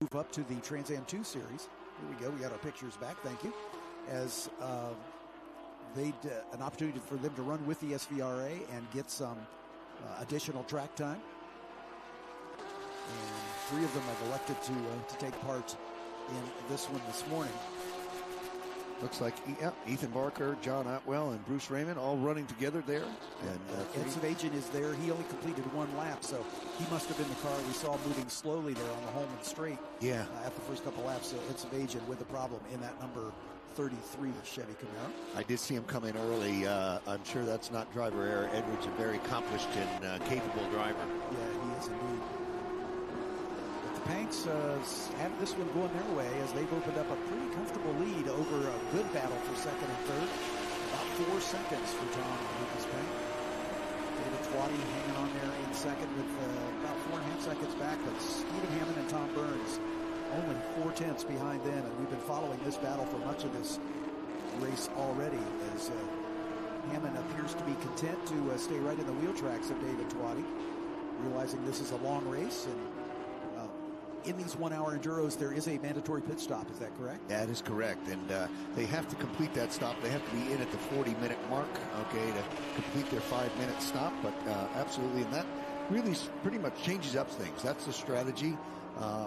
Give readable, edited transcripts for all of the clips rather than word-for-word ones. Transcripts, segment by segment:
move up to the Trans Am 2 Series. Here we go. We got our pictures back. Thank you. As an opportunity for them to run with the SVRA and get some additional track time. And 3 of them have elected to take part in this one this morning. Looks like Ethan Barker, John Otwell, and Bruce Raymond all running together there. And Ed Savagian is there. He only completed 1 lap, so he must have been the car we saw moving slowly there on the Holman Straight. Yeah. After the first couple laps, so Ed Savagian with a problem in that number 33 Chevy Camaro. I did see him come in early. I'm sure that's not driver error. Edwards, a very accomplished and capable driver. Yeah, he is indeed. But the Panks have this one going their way as they've opened up a pretty comfortable lead over a good battle for second and third. About 4 seconds for Tom and Lucas Pank. David Twatty hanging on there in second with about 4.5 seconds back, but Stephen Hammond and Tom Burns only 4/10 behind them, and we've been following this battle for much of this race already as Hammond appears to be content to stay right in the wheel tracks of David Twatty, realizing this is a long race, and in these 1-hour enduros there is a mandatory pit stop. Is that correct? That is correct, and they have to complete that stop. They have to be in at the 40-minute mark, okay, to complete their 5-minute stop, but absolutely, and that really pretty much changes up things. That's the strategy.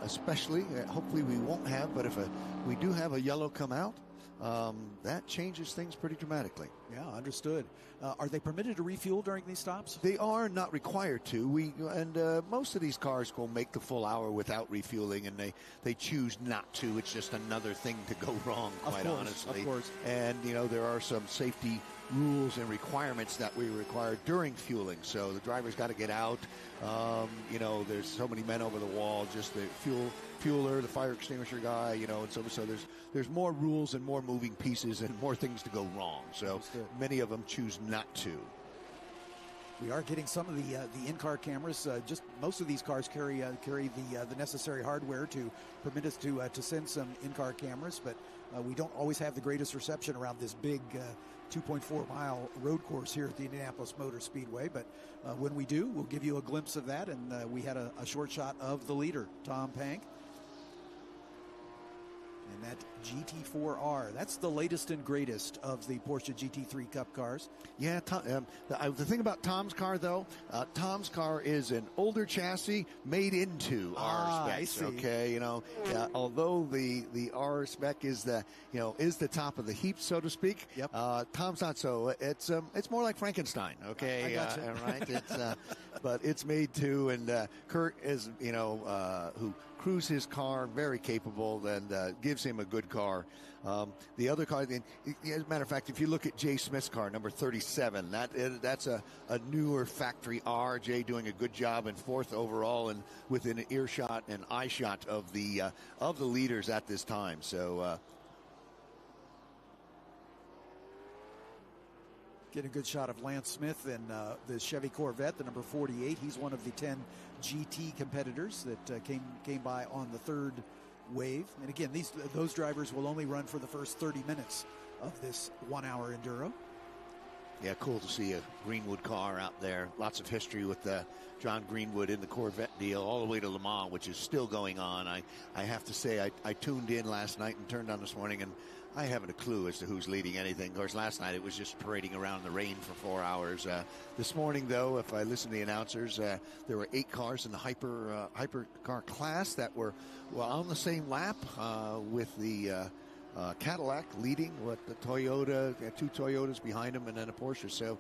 Especially, hopefully we won't have, but if we do have a yellow come out, that changes things pretty dramatically. Yeah, understood. Are they permitted to refuel during these stops? They are not required to. Most of these cars will make the full hour without refueling, and they choose not to. It's just another thing to go wrong, quite honestly. Of course. And, there are some safety rules and requirements that we require during fueling. So the driver's got to get out. There's so many men over the wall, just the fueler, the fire extinguisher guy, and so there's more rules and more moving pieces and more things to go wrong. So many of them choose not to. We are getting some of the in-car cameras. Just most of these cars carry the necessary hardware to permit us to send some in-car cameras, but we don't always have the greatest reception around this big 2.4-mile road course here at the Indianapolis Motor Speedway. But when we do, we'll give you a glimpse of that, and we had a short shot of the leader, Tom Pank. And that GT4R, that's the latest and greatest of the Porsche GT3 Cup cars. Yeah, the thing about Tom's car, though, Tom's car is an older chassis made into R specs. I see. Okay, although the R spec is the top of the heap, so to speak. Yep. Tom's not so. It's more like Frankenstein. Okay, I gotcha. Right. It's but it's made to, and Kurt is who crews his car, very capable, and gives him a good car. The other car, as a matter of fact, if you look at Jay Smith's car, number 37, that's a newer factory R. Jay doing a good job in 4th overall and within earshot and eye shot of the leaders at this time. So. Get a good shot of Lance Smith in the Chevy Corvette, the number 48. He's one of the 10 GT competitors that came by on the 3rd wave. And again, those drivers will only run for the first 30 minutes of this 1-hour enduro. Yeah, cool to see a Greenwood car out there. Lots of history with John Greenwood in the Corvette deal all the way to Le Mans, which is still going on. I have to say, I tuned in last night and turned on this morning, and I haven't a clue as to who's leading anything. Of course, last night it was just parading around in the rain for 4 hours. This morning, though, if I listen to the announcers, there were 8 cars in the hypercar class that were on the same lap with the Cadillac leading, the Toyota, 2 Toyotas behind him, and then a Porsche. So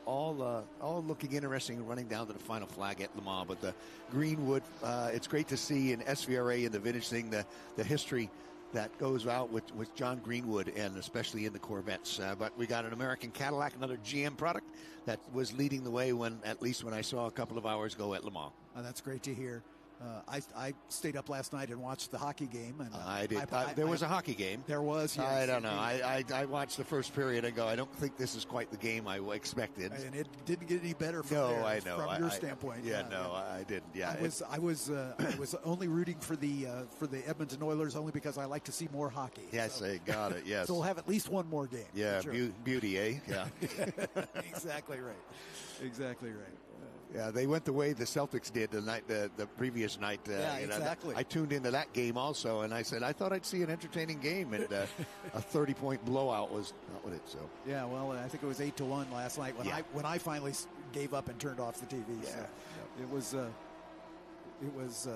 all looking interesting, running down to the final flag at Le Mans. But the Greenwood, it's great to see in SVRA in the vintage thing the history that goes out with John Greenwood, and especially in the Corvettes. But we got an American Cadillac, another GM product, that was leading the way at least when I saw a couple of hours ago at Le Mans. Oh, that's great to hear. I stayed up last night and watched the hockey game. And I did. There was a hockey game. There was, yes. I don't know. I watched the first period and go, I don't think this is quite the game I expected. And it didn't get any better from from your standpoint. I didn't. Yeah, I was only rooting for the Edmonton Oilers only because I like to see more hockey. Yes, I got it. Yes. So we'll have at least one more game. Yeah, sure. beauty, eh? Yeah. Exactly right. Exactly right. Yeah, they went the way the Celtics did the previous night. Exactly. I tuned into that game also, and I said I thought I'd see an entertaining game, and a 30-point blowout was not what it. So yeah, well, I think it was 8-1 last night when I finally gave up and turned off the TV. Yeah. So it was